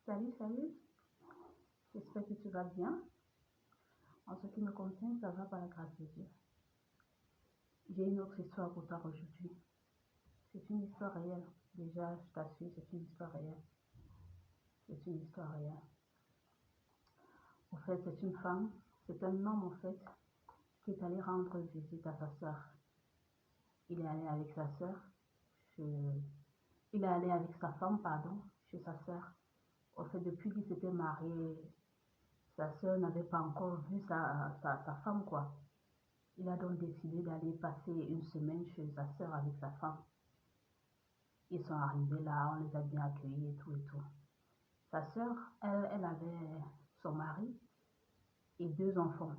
Salut, salut, j'espère que tu vas bien. En ce qui me concerne, ça va par la grâce de Dieu. J'ai une autre histoire pour toi aujourd'hui. C'est une histoire réelle. Déjà, je t'assure, c'est une histoire réelle. C'est une histoire réelle. En fait, c'est une femme, c'est un homme en fait, qui est allé rendre visite à sa sœur. Il est allé avec sa sœur, chez- il est allé avec sa femme, pardon, chez sa sœur. En fait, depuis qu'il s'était marié, sa sœur n'avait pas encore vu sa femme, quoi. Il a donc décidé d'aller passer une semaine chez sa sœur avec sa femme. Ils sont arrivés là, on les a bien accueillis et tout et tout. Sa sœur, elle avait son mari et deux enfants,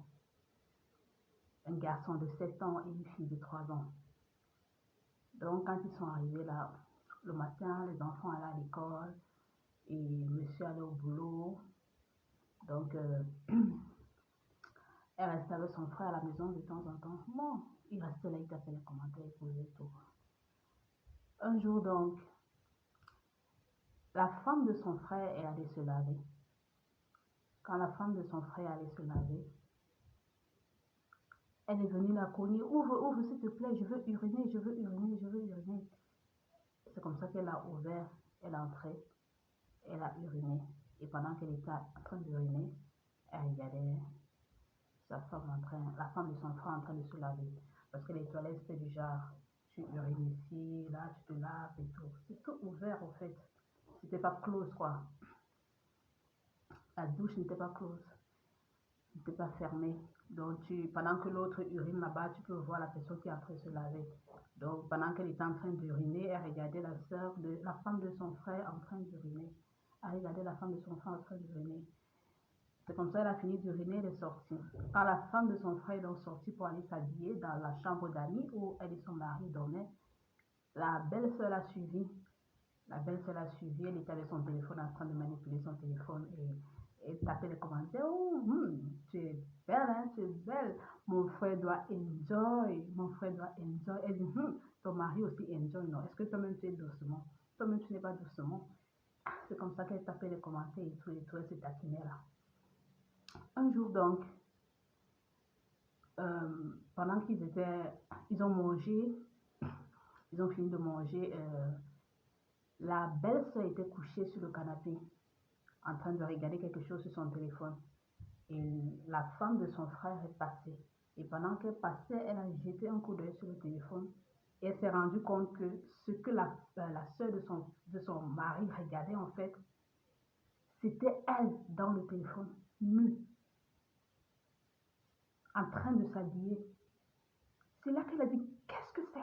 un garçon de 7 ans et une fille de 3 ans. Donc quand ils sont arrivés là, le matin, les enfants allaient à l'école et monsieur allait au boulot. Donc elle restait avec son frère à la maison de temps en temps. Bon, il restait là, il tapait les commentaires, il posait tout. Un jour donc, la femme de son frère est allée se laver. Quand la femme de son frère allait se laver, elle est venue la cogner. Ouvre, ouvre, s'il te plaît, je veux uriner, je veux uriner, je veux uriner. C'est comme ça qu'elle a ouvert, elle est entrée, elle a uriné. Et pendant qu'elle était en train d'uriner, elle regardait sa femme la femme de son frère en train de se laver. Parce que les toilettes, c'était du genre, tu urines ici, là, tu te laves et tout. C'est tout ouvert, en fait. C'était pas close, quoi. La douche n'était pas close. N'était pas fermée. Donc, pendant que l'autre urine là-bas, tu peux voir la personne qui est en train de se laver. Donc, pendant qu'elle était en train d'uriner, elle regardait la femme de son frère en train d'uriner. Elle regardait la femme de son frère en train d'uriner. C'est comme ça qu'elle a fini d'uriner, elle est sortie. Quand la femme de son frère est donc sortie pour aller s'habiller dans la chambre d'amis où elle et son mari dormaient, la belle-sœur l'a suivie. La belle-sœur l'a suivie, elle était avec son téléphone en train de manipuler son téléphone et taper les commentaires. Oh, tu es belle, hein, tu es belle. Mon frère doit enjoy. Mon frère doit enjoy. Elle dit, ton mari aussi enjoy. Non, est-ce que toi-même tu es doucement? Toi-même tu n'es pas doucement. C'est comme ça qu'elle tapait les commentaires et tout, elle se taquinait là. Un jour donc, pendant ils ont mangé, ils ont fini de manger, la belle-sœur était couchée sur le canapé en train de regarder quelque chose sur son téléphone. Et la femme de son frère est passée. Et pendant qu'elle passait, elle a jeté un coup d'œil sur le téléphone. Et elle s'est rendue compte que ce que la soeur de son mari regardait, en fait, c'était elle dans le téléphone, nue, en train de s'habiller. C'est là qu'elle a dit, qu'est-ce que c'est?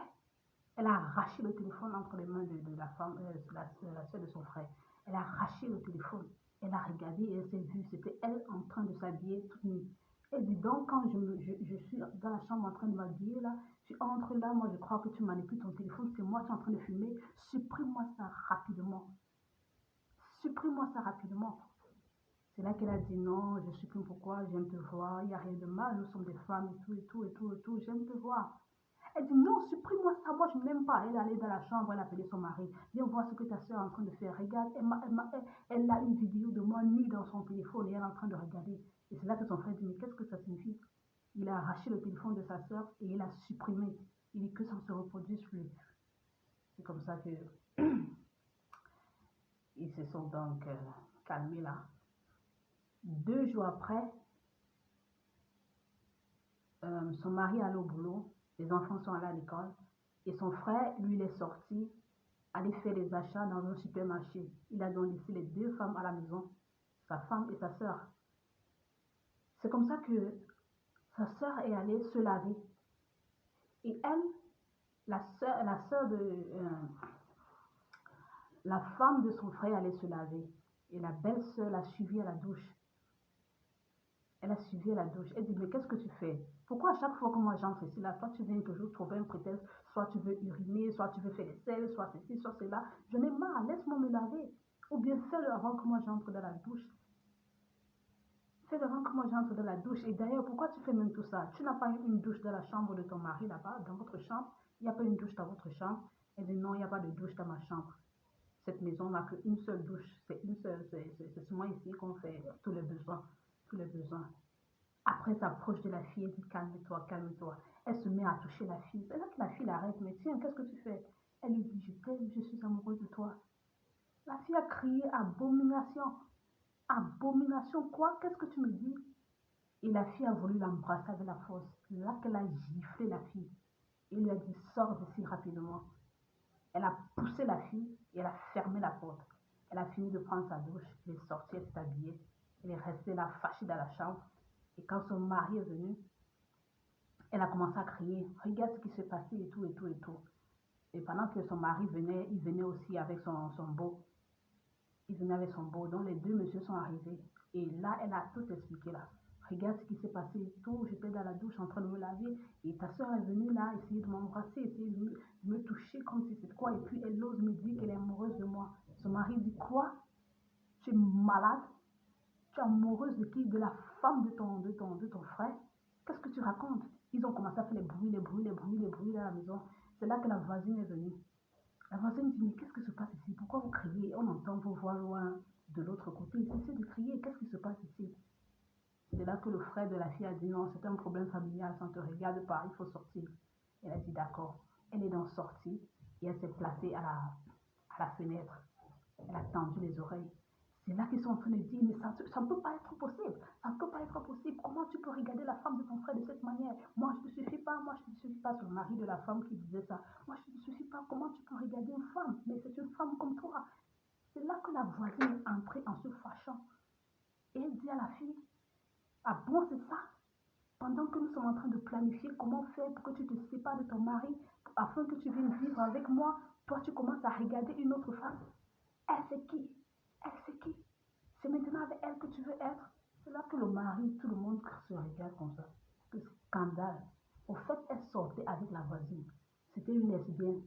Elle a arraché le téléphone entre les mains de la femme, la soeur de son frère. Elle a arraché le téléphone. Elle a regardé et elle s'est vue. C'était elle en train de s'habiller toute nue. Elle dit donc, quand je suis dans la chambre en train de m'habiller là, tu entres là, moi je crois que tu manipules ton téléphone, c'est moi qui suis en train de filmer. Supprime-moi ça rapidement. Supprime-moi ça rapidement. C'est là qu'elle a dit non, je supprime pourquoi, j'aime te voir, il n'y a rien de mal, nous sommes des femmes et tout, et tout, et tout, et tout, j'aime te voir. Elle dit non, supprime-moi ça, moi je n'aime pas. Elle est allée dans la chambre, elle a appelé son mari. Viens voir ce que ta soeur est en train de faire. Regarde, elle a une vidéo de moi nue dans son téléphone et elle est en train de regarder. Et c'est là que son frère dit, mais qu'est-ce que ça signifie? Il a arraché le téléphone de sa soeur et il a supprimé. Il dit que ça ne se reproduise plus. C'est comme ça que ils se sont donc calmés là. 2 jours après, son mari allait au boulot, les enfants sont allés à l'école et son frère, lui, il est sorti aller faire des achats dans un supermarché. Il a donc laissé les deux femmes à la maison, sa femme et sa sœur. C'est comme ça que sa sœur est allée se laver. Et elle, la femme de son frère allait se laver. Et la belle-sœur l'a suivie à la douche. Elle a suivi à la douche. Elle dit, mais qu'est-ce que tu fais? Pourquoi à chaque fois que moi j'entre ici, là, toi tu viens toujours trouver un prétexte, soit tu veux uriner, soit tu veux faire des selles, soit ceci, soit cela. Je n'ai marre, laisse-moi me laver. Ou bien fais-le avant que moi j'entre dans la douche. Fais-le avant que moi j'entre dans la douche. Et d'ailleurs, pourquoi tu fais même tout ça? Tu n'as pas une douche dans la chambre de ton mari là-bas, dans votre chambre? Il n'y a pas une douche dans votre chambre? Elle dit, non, il n'y a pas de douche dans ma chambre. cette maison n'a qu'une seule douche. C'est seulement ici qu'on fait tous les besoins. Tous les besoins. Après, elle s'approche de la fille et dit calme-toi, calme-toi. Elle se met à toucher la fille. C'est là que la fille l'arrête. Mais tiens, qu'est-ce que tu fais? Elle lui dit je t'aime, je suis amoureuse de toi. La fille a crié abomination. Abomination, quoi? Qu'est-ce que tu me dis? Et la fille a voulu l'embrasser avec la force. Là qu'elle a giflé la fille. Il lui a dit sors d'ici rapidement. Elle a poussé la fille et elle a fermé la porte. Elle a fini de prendre sa douche, elle est sortie, elle s'est habillée. Elle est restée là fâchée dans la chambre. Et quand son mari est venu, elle a commencé à crier, regarde ce qui s'est passé et tout, et tout, et tout. Et pendant que son mari venait, il venait aussi avec son beau. Il venait avec son beau, donc les deux messieurs sont arrivés. Et là, elle a tout expliqué là. Regarde ce qui s'est passé et tout. J'étais dans la douche en train de me laver. Et ta soeur est venue là, essayer de m'embrasser, essayer de me toucher comme si c'était quoi. Et puis elle ose me dire qu'elle est amoureuse de moi. Son mari dit quoi? Tu es malade? Tu es amoureuse de qui? De la femme de ton frère? Qu'est-ce que tu racontes? Ils ont commencé à faire les bruits dans la maison. C'est là que la voisine est venue. La voisine dit, mais qu'est-ce qui se passe ici? Pourquoi vous criez? On entend vos voix loin de l'autre côté. Cessez de crier. Qu'est-ce qui se passe ici? C'est là que le frère de la fille a dit, non, c'est un problème familial, ça ne te regarde pas, il faut sortir. Elle a dit, d'accord. Elle est donc sortie et elle s'est placée à la fenêtre. Elle a tendu les oreilles. C'est là qu'ils sont en train de dire, mais ça ne peut pas être possible. Ça ne peut pas être possible. Comment tu peux regarder la femme de ton frère de cette manière? Moi, je ne te suffis pas. Moi, je ne te suffis pas. C'est le mari de la femme qui disait ça. Moi, je ne te suffis pas. Comment tu peux regarder une femme? Mais c'est une femme comme toi. C'est là que la voisine est entrée en se fâchant. Et elle dit à la fille, ah bon, c'est ça? Pendant que nous sommes en train de planifier comment faire pour que tu te sépares de ton mari, afin que tu viennes vivre avec moi, toi, tu commences à regarder une autre femme. Elle, c'est qui? Elle, c'est qui? C'est maintenant avec elle que tu veux être? C'est là que le mari, tout le monde se regarde comme ça. Que scandale. Au fait, elle sortait avec la voisine. C'était une lesbienne.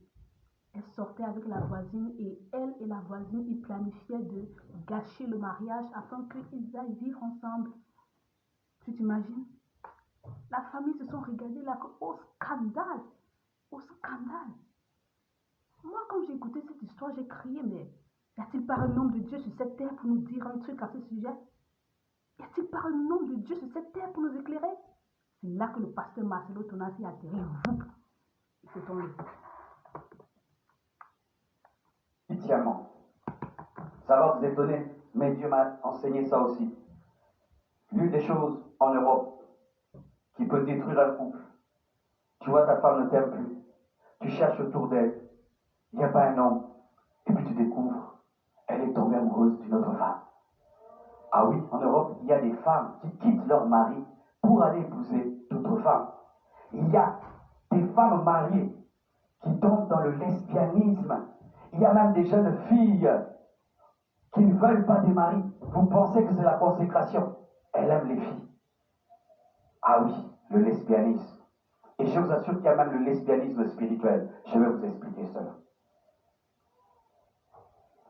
Elle sortait avec la voisine et elle et la voisine, ils planifiaient de gâcher le mariage afin qu'ils aillent vivre ensemble. Tu t'imagines? La famille se sont regardés là, au scandale. Au scandale. Moi, quand j'ai écouté cette histoire, j'ai crié, mais y a-t-il pas un homme de Dieu sur cette terre pour nous dire un truc à ce sujet? Y a-t-il pas un homme de Dieu sur cette terre pour nous éclairer? C'est là que le pasteur Marcelo Tonassi a atterri. Il s'est tombé. Huitièmement, ça va vous étonner, mais Dieu m'a enseigné ça aussi. L'une des choses en Europe qui peut détruire un couple, tu vois ta femme ne t'aime plus, tu cherches autour d'elle, il n'y a pas un homme, et puis tu découvres, elle est tombée amoureuse d'une autre femme. Ah oui, en Europe, il y a des femmes qui quittent leur mari pour aller épouser d'autres femmes. Il y a des femmes mariées qui tombent dans le lesbianisme. Il y a même des jeunes filles qui ne veulent pas des maris. Vous pensez que c'est la consécration? Elle aime les filles. Ah oui, le lesbianisme. Et je vous assure qu'il y a même le lesbianisme spirituel. Je vais vous expliquer cela.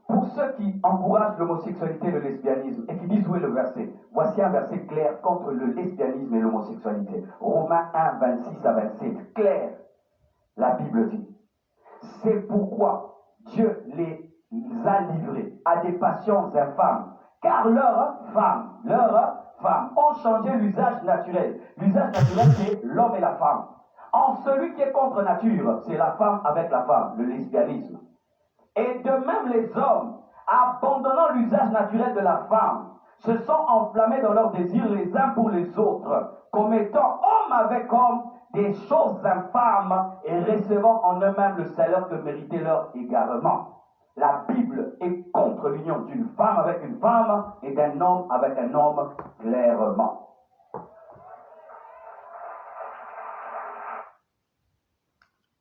Pour ceux qui encouragent l'homosexualité et le lesbianisme et qui disent où est le verset, voici un verset clair contre le lesbianisme et l'homosexualité. Romains 1, 26 à 27. Clair. La Bible dit, c'est pourquoi Dieu les a livrés à des passions infâmes, car leurs femmes ont changé l'usage naturel. L'usage naturel, c'est l'homme et la femme. En celui qui est contre nature, c'est la femme avec la femme, le lesbianisme. Et de même les hommes, abandonnant l'usage naturel de la femme, se sont enflammés dans leurs désirs les uns pour les autres, commettant homme avec homme des choses infâmes et recevant en eux-mêmes le salaire que méritait leur égarement. La Bible est contre l'union d'une femme avec une femme et d'un homme avec un homme, clairement.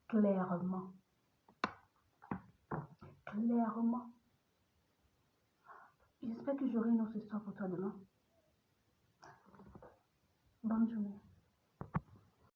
Clairement. Clairement. J'espère que j'aurai une autre histoire pour toi demain. Bonne journée.